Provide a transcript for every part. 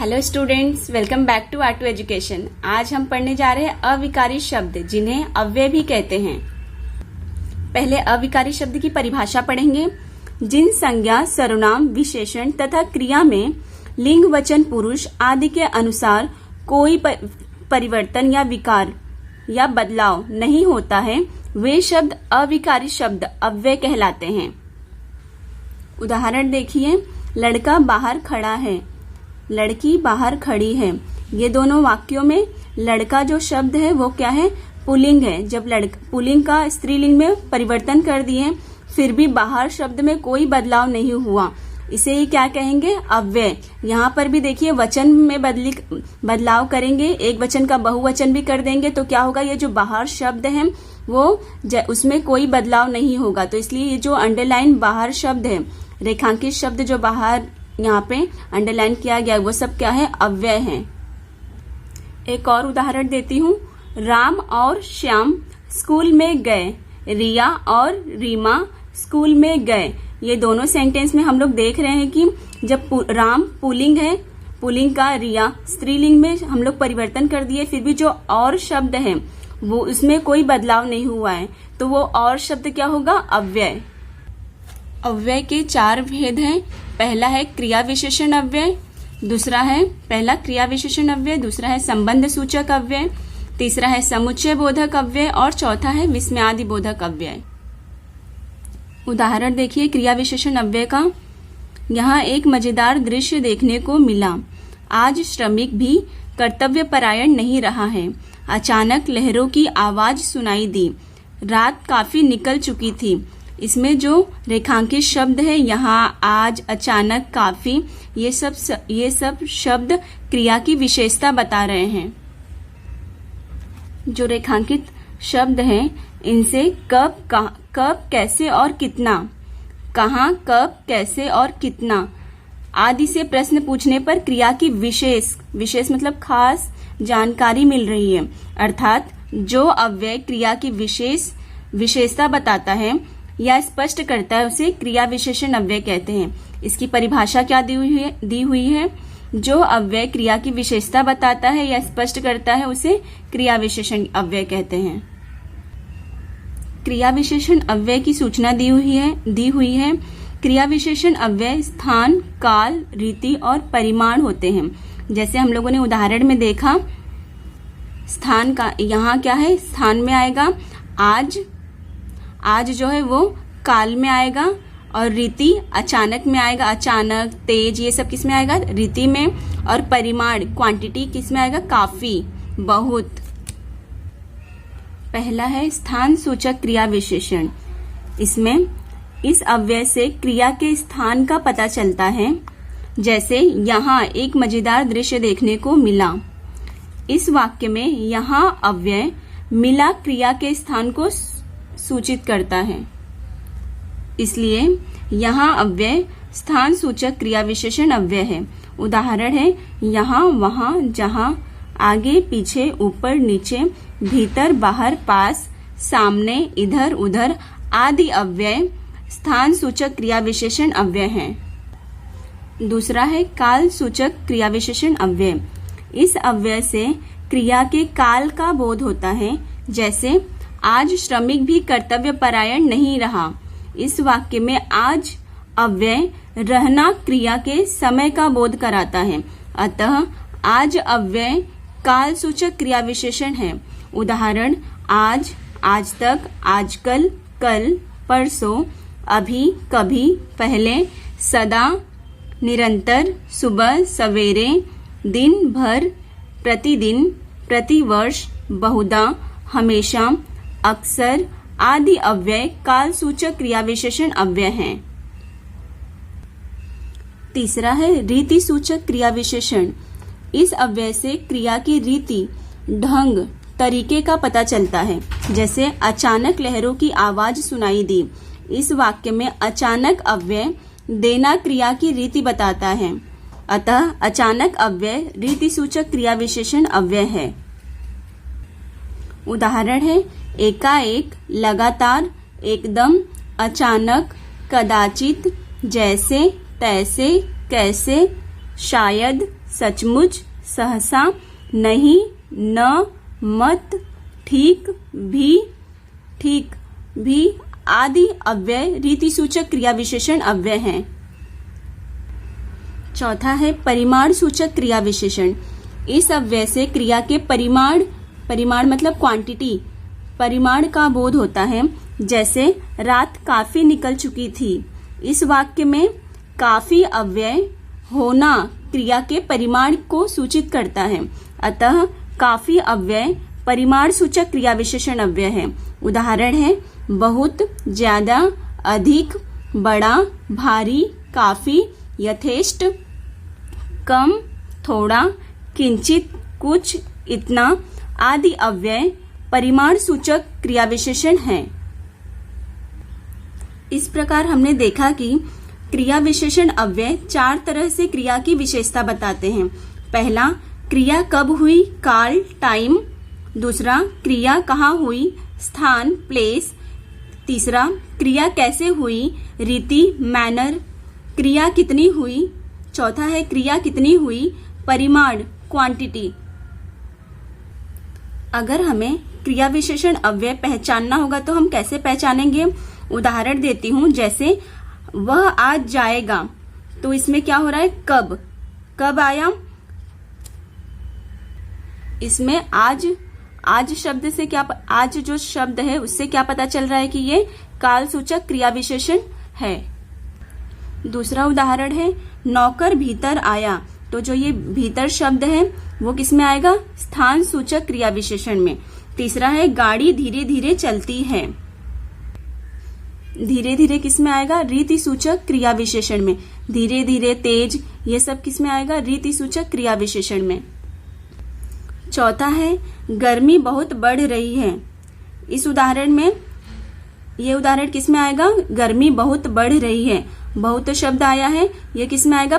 Hello students, welcome back to R two education. आज हम पढ़ने जा रहे हैं अविकारी शब्द, जिन्हें अव्यय भी कहते हैं। पहले अविकारी शब्द की परिभाषा पढ़ेंगे। जिन संज्ञा, सर्वनाम, विशेषण तथा क्रिया में लिंग, वचन, पुरुष आदि के अनुसार कोई परिवर्तन या विकार या बदलाव नहीं होता है, वे शब्द अविकारी शब्द अव्यय कहलाते हैं। उदाहरण देखिए, लड़का बाहर खड़ा है, लड़की बाहर खड़ी है। ये दोनों वाक्यों में लड़का जो शब्द है वो क्या है? पुल्लिंग है। जब पुल्लिंग का स्त्रीलिंग में परिवर्तन कर दिए फिर भी बाहर शब्द में कोई बदलाव नहीं हुआ, इसे ही क्या कहेंगे? अव्यय। यहाँ पर भी देखिए वचन में बदलाव करेंगे, एक वचन का बहुवचन भी कर देंगे तो क्या होगा? ये जो बाहर शब्द है वो उसमें कोई बदलाव नहीं होगा। तो इसलिए ये जो अंडरलाइन बाहर शब्द है, रेखांकित शब्द जो बाहर यहाँ पे अंडरलाइन किया गया, वो सब क्या है? अव्यय है। एक और उदाहरण देती हूँ। राम और श्याम स्कूल में गए, रिया और रीमा स्कूल में गए। ये दोनों सेंटेंस में हम लोग देख रहे हैं कि जब राम पुल्लिंग है, पुल्लिंग का रिया स्त्रीलिंग में हम लोग परिवर्तन कर दिए, फिर भी जो और शब्द है वो उसमें कोई बदलाव नहीं हुआ है, तो वो और शब्द क्या होगा? अव्यय। अव्यय के 4 भेद हैं। पहला है क्रिया विशेषण अव्यय, दूसरा है क्रिया विशेषण अव्यय, दूसरा है संबंध सूचक अव्यय, तीसरा है समुच्चय बोधक अव्यय और चौथा है विस्मयादि बोधक अव्यय। उदाहरण देखिए क्रिया विशेषण अव्यय का। यहाँ एक मजेदार दृश्य देखने को मिला। आज श्रमिक भी कर्तव्य परायण नहीं रहा है। अचानक लहरों की आवाज सुनाई दी। रात काफी निकल चुकी थी। इसमें जो रेखांकित शब्द है यहाँ आज, अचानक, काफी, ये सब शब्द क्रिया की विशेषता बता रहे हैं। जो रेखांकित शब्द हैं इनसे कब, कब, कैसे और कितना, कहाँ, कब, कैसे और कितना आदि से प्रश्न पूछने पर क्रिया की विशेष मतलब खास जानकारी मिल रही है। अर्थात जो अव्यय क्रिया की विशेषता बताता है या स्पष्ट करता है उसे क्रिया विशेषण अव्यय कहते हैं। इसकी परिभाषा क्या दी हुई है? जो अव्यय क्रिया की विशेषता बताता है या स्पष्ट करता है उसे क्रिया विशेषण अव्यय कहते हैं। क्रिया विशेषण अव्यय की सूचना दी हुई है। क्रिया विशेषण अव्यय स्थान, काल, रीति और परिमाण होते हैं। जैसे हम लोगों ने उदाहरण में देखा, स्थान का यहाँ क्या है? स्थान में आएगा आज जो है वो काल में आएगा, और रीति अचानक में आएगा, अचानक, तेज, ये सब किस में आएगा? रीति में। और परिमाण, क्वांटिटी, किस में आएगा? काफी, बहुत। पहला है स्थान सूचक क्रिया विशेषण। इसमें इस अव्यय से क्रिया के स्थान का पता चलता है। जैसे यहाँ एक मजेदार दृश्य देखने को मिला। इस वाक्य में यहाँ अव्यय मिला क्रिया के स्थान को सूचित करता है, इसलिए यहाँ अव्यय स्थान सूचक क्रिया विशेषण अव्यय है। उदाहरण है यहाँ, वहाँ, जहाँ, आगे, पीछे, ऊपर, नीचे, भीतर, बाहर, पास, सामने, इधर, उधर आदि अव्यय स्थान सूचक क्रिया विशेषण अव्यय हैं। दूसरा है काल सूचक क्रिया विशेषण अव्यय। इस अव्यय से क्रिया के काल का बोध होता है। जैसे आज श्रमिक भी कर्तव्य परायण नहीं रहा। इस वाक्य में आज अव्यय रहना क्रिया के समय का बोध कराता है, अतः आज अव्यय काल सूचक क्रिया विशेषण है। उदाहरण आज, आज तक, आजकल, कल, परसों, अभी, कभी, पहले, सदा, निरंतर, सुबह, सवेरे, दिन भर, प्रतिदिन, प्रतिवर्ष, बहुधा, हमेशा, अक्सर आदि अव्यय काल सूचक क्रिया विशेषण अव्यय हैं। तीसरा है रीति सूचक क्रिया विशेषण। इस अव्यय से क्रिया की रीति, ढंग, तरीके का पता चलता है। जैसे अचानक लहरों की आवाज सुनाई दी। इस वाक्य में अचानक अव्यय देना क्रिया की रीति बताता है, अतः अचानक अव्यय रीति सूचक क्रिया विशेषण अव्यय है। उदाहरण है एकाएक, लगातार, एकदम, अचानक, कदाचित, जैसे, तैसे, कैसे, शायद, सचमुच, सहसा, नहीं, न, मत, ठीक भी आदि अव्यय रीति सूचक क्रिया विशेषण अव्यय हैं। चौथा है परिमाण सूचक क्रिया विशेषण। इस अव्यय से क्रिया के परिमाण मतलब क्वांटिटी, परिमाण का बोध होता है। जैसे रात काफी निकल चुकी थी। इस वाक्य में काफी अव्यय होना क्रिया के परिमाण को सूचित करता है, अतः काफी अव्यय परिमाण सूचक क्रिया विशेषण अव्यय है। उदाहरण है बहुत, ज्यादा, अधिक, बड़ा, भारी, काफी, यथेष्ट, कम, थोड़ा, किंचित, कुछ, इतना आदि अव्यय परिमाण सूचक क्रिया विशेषण हैं। इस प्रकार हमने देखा कि क्रिया विशेषण अव्यय 4 तरह से क्रिया की विशेषता बताते हैं। पहला, क्रिया कब हुई, काल, टाइम। दूसरा, क्रिया कहाँ हुई, स्थान, प्लेस। तीसरा, क्रिया कैसे हुई, रीति, मैनर। क्रिया कितनी हुई। चौथा है क्रिया कितनी हुई, परिमाण, क्वांटिटी। अगर हमें क्रिया विशेषण अव्यय पहचानना होगा तो हम कैसे पहचानेंगे। उदाहरण देती हूँ, जैसे वह आज जाएगा, तो इसमें क्या हो रहा है, कब आया। इसमें आज शब्द से क्या, आज जो शब्द है उससे क्या पता चल रहा है कि ये काल सूचक क्रिया विशेषण है। दूसरा उदाहरण है नौकर भीतर आया, तो जो ये भीतर शब्द है वो किसमें आएगा, स्थान सूचक क्रिया विशेषण में। तीसरा है गाड़ी धीरे धीरे चलती है, धीरे धीरे किसमें आएगा, रीति सूचक क्रिया विशेषण में। धीरे धीरे, तेज, ये सब किसमें आएगा, रीति सूचक क्रिया विशेषण में। चौथा है गर्मी बहुत बढ़ रही है। इस उदाहरण में ये उदाहरण किसमें आएगा, गर्मी बहुत बढ़ रही है। बहुत शब्द आया है, ये किसमें आएगा,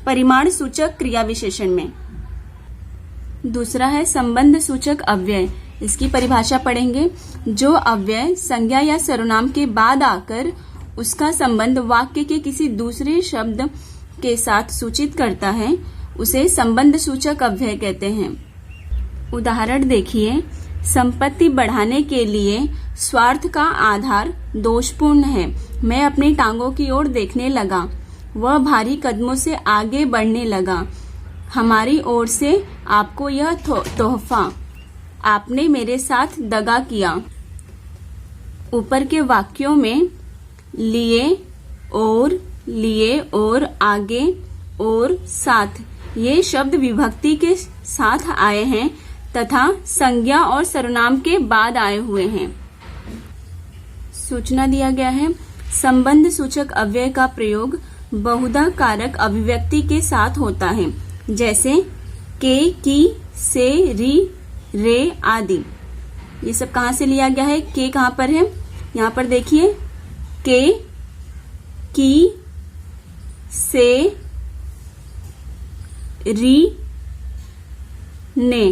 परिमाण सूचक क्रिया विशेषण में। दूसरा है संबंध सूचक अव्यय। इसकी परिभाषा पढ़ेंगे। जो अव्यय संज्ञा या सर्वनाम के बाद आकर उसका संबंध वाक्य के किसी दूसरे शब्द के साथ सूचित करता है, उसे संबंध सूचक अव्यय कहते हैं। उदाहरण देखिए, संपत्ति बढ़ाने के लिए स्वार्थ का आधार दोषपूर्ण है। मैं अपनी टांगों की ओर देखने लगा। वह भारी कदमों से आगे बढ़ने लगा। हमारी ओर से आपको यह तोहफा। आपने मेरे साथ दगा किया। ऊपर के वाक्यों में लिए और, आगे और, साथ ये शब्द विभक्ति के साथ आए हैं तथा संज्ञा और सर्वनाम के बाद आए हुए हैं। सूचना दिया गया है, संबंध सूचक अव्यय का प्रयोग बहुधा कारक अभिव्यक्ति के साथ होता है, जैसे के, की, से, री, रे आदि। ये सब कहाँ से लिया गया है, के कहाँ पर है, यहाँ पर देखिए, के, की, से, री, ने,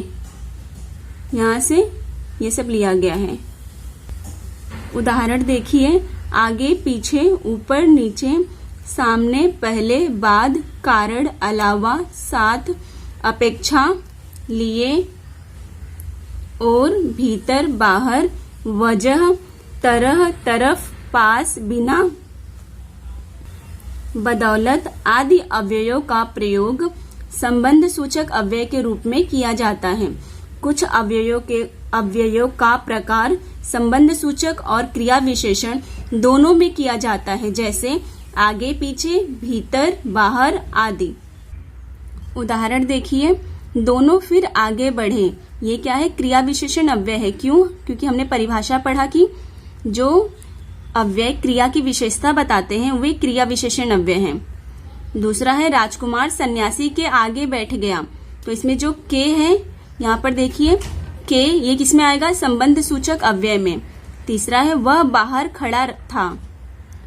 यहाँ से ये सब लिया गया है। उदाहरण देखिए, आगे, पीछे, ऊपर, नीचे, सामने, पहले, बाद, कारण, अलावा, साथ, अपेक्षा, लिए और, भीतर, बाहर, वजह, तरह, तरफ, पास, बिना, बदौलत आदि अव्ययों का प्रयोग संबंध सूचक अव्यय के रूप में किया जाता है। कुछ अव्ययों का प्रकार संबंध सूचक और क्रिया विशेषण दोनों में किया जाता है, जैसे आगे, पीछे, भीतर, बाहर आदि। उदाहरण देखिए, दोनों फिर आगे बढ़े। ये क्या है, क्रिया विशेषण अव्यय है। क्यों? क्योंकि हमने परिभाषा पढ़ा कि जो अव्यय क्रिया की विशेषता बताते हैं वे क्रिया विशेषण अव्यय हैं। दूसरा है राजकुमार सन्यासी के आगे बैठ गया। तो इसमें जो के है, यहाँ पर देखिए, के ये किसमें आएगा, संबंध सूचक अव्यय में। तीसरा है वह बाहर खड़ा था,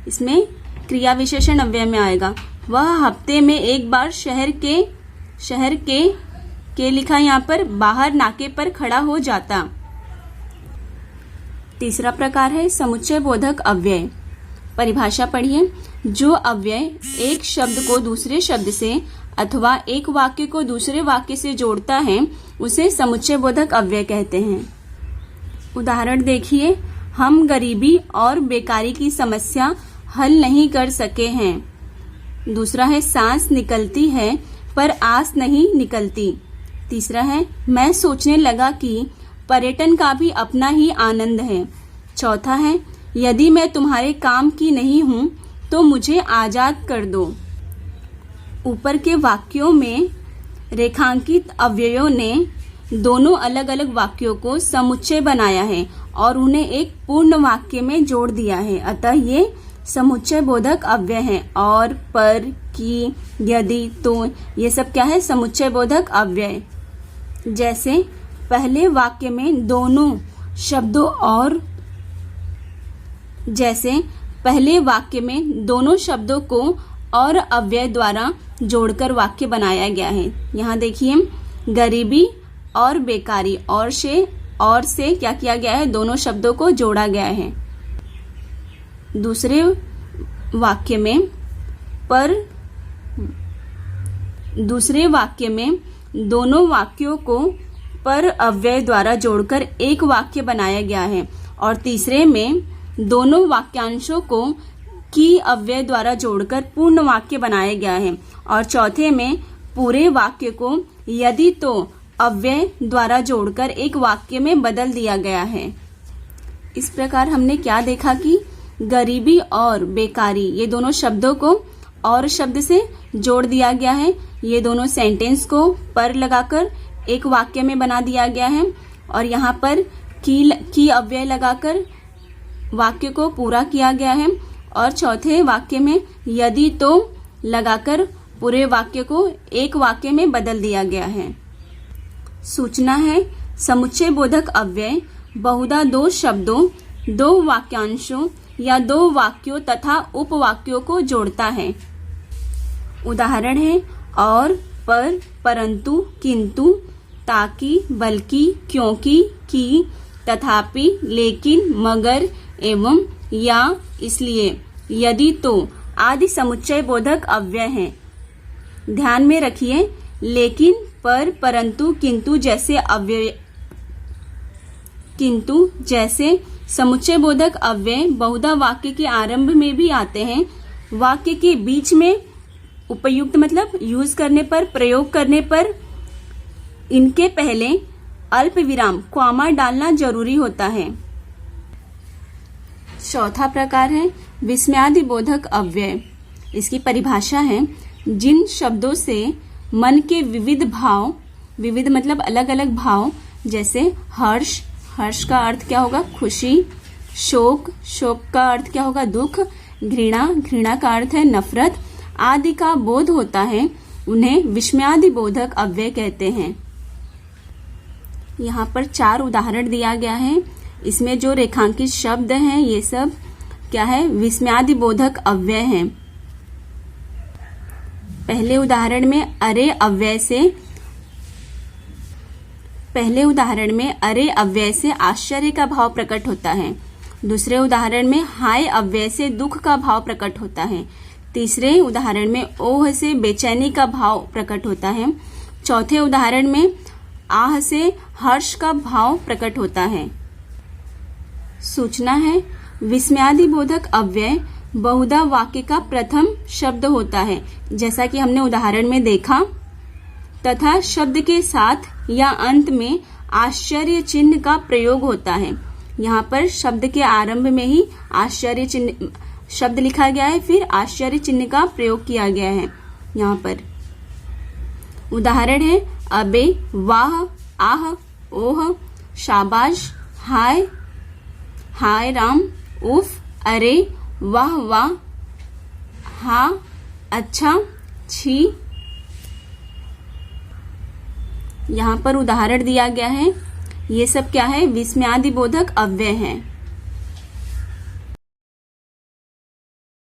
इसमें क्रिया विशेषण अव्यय में आएगा। वह हफ्ते में एक बार शहर के लिखा यहाँ पर बाहर नाके पर खड़ा हो जाता। तीसरा प्रकार है समुच्चय बोधक अव्यय। परिभाषा पढ़िए। जो अव्यय एक शब्द को दूसरे शब्द से अथवा एक वाक्य को दूसरे वाक्य से जोड़ता है उसे समुच्चय बोधक अव्यय कहते हैं। उदाहरण देखिए, हम गरीबी और बेकारी की समस्या हल नहीं कर सके हैं। दूसरा है, सांस निकलती है पर आस नहीं निकलती। तीसरा है, मैं सोचने लगा कि पर्यटन का भी अपना ही आनंद है। चौथा है, यदि मैं तुम्हारे काम की नहीं हूं तो मुझे आजाद कर दो। ऊपर के वाक्यों में रेखांकित अव्ययों ने दोनों अलग अलग वाक्यों को समुच्चय बनाया है और उन्हें एक पूर्ण वाक्य में जोड़ दिया है। अतः ये समुच्चय बोधक अव्यय हैं। और, पर, की, यदि, तो ये सब क्या है? समुच्चय बोधक अव्यय। जैसे पहले वाक्य में दोनों शब्दों को और अव्यय द्वारा जोड़कर वाक्य बनाया गया है। यहाँ देखिए, गरीबी और बेकारी, और से क्या किया गया है? दोनों शब्दों को जोड़ा गया है। दूसरे वाक्य में दोनों वाक्यों को पर अव्यय द्वारा जोड़कर एक वाक्य बनाया गया है और तीसरे में दोनों वाक्यांशों को की अव्यय द्वारा जोड़कर पूर्ण वाक्य बनाया गया है और चौथे में पूरे वाक्य को यदि तो अव्यय द्वारा जोड़कर एक वाक्य में बदल दिया गया है। इस प्रकार हमने क्या देखा कि गरीबी और बेकारी ये दोनों शब्दों को और शब्द से जोड़ दिया गया है। ये दोनों सेंटेंस को पर लगाकर एक वाक्य में बना दिया गया है और यहाँ पर की अव्यय लगाकर वाक्य को पूरा किया गया है और चौथे वाक्य में यदि तो लगाकर पूरे वाक्य को एक वाक्य में बदल दिया गया है। सूचना है, समुच्चय बोधक अव्यय बहुधा दो शब्दों, दो वाक्यांशों या दो वाक्यों तथा उपवाक्यों को जोड़ता है। उदाहरण है, और, पर, परंतु, किंतु, ताकि, बल्कि, क्योंकि, की, तथापि, लेकिन, मगर, एवं, या, इसलिए, यदि तो आदि समुच्चय बोधक अव्यय हैं। ध्यान में रखिए, लेकिन, पर, परंतु, किंतु जैसे समुच्चय बोधक अव्यय बहुधा वाक्य के आरंभ में भी आते हैं। वाक्य के बीच में उपयुक्त मतलब यूज करने पर, प्रयोग करने पर इनके पहले अल्प विराम कॉमा डालना जरूरी होता है। चौथा प्रकार है विस्मयादि बोधक अव्यय। इसकी परिभाषा है, जिन शब्दों से मन के विविध मतलब अलग अलग भाव, जैसे हर्ष का अर्थ क्या होगा? खुशी। शोक का अर्थ क्या होगा? दुख। घृणा का अर्थ है नफरत आदि का बोध होता है, उन्हें विस्मयादि बोधक अव्यय कहते हैं। यहाँ पर 4 उदाहरण दिया गया है। इसमें जो रेखांकित शब्द हैं ये सब क्या है? विस्मयादि बोधक अव्यय हैं। पहले उदाहरण में अरे अव्यय से आश्चर्य का भाव प्रकट होता है। दूसरे उदाहरण में हाय अव्यय से दुख का भाव प्रकट होता है। तीसरे उदाहरण में ओह से बेचैनी का भाव प्रकट होता है। चौथे उदाहरण में आह से हर्ष का भाव प्रकट होता है। सूचना है, विस्मयादि बोधक अव्यय बहुधा वाक्य का प्रथम शब्द होता है, जैसा कि हमने उदाहरण में देखा, तथा शब्द के साथ या अंत में आश्चर्य चिन्ह का प्रयोग होता है। यहाँ पर शब्द के आरंभ में ही आश्चर्य चिन्ह शब्द लिखा गया है, फिर आश्चर्य चिन्ह का प्रयोग किया गया है। यहाँ पर उदाहरण है, अबे, वाह, आह, ओह, शाबाश, हाय राम, उफ, अरे, वाह वाह, हा, अच्छा, छी। यहाँ पर उदाहरण दिया गया है। ये सब क्या है? विस्मयादि बोधक अव्यय है।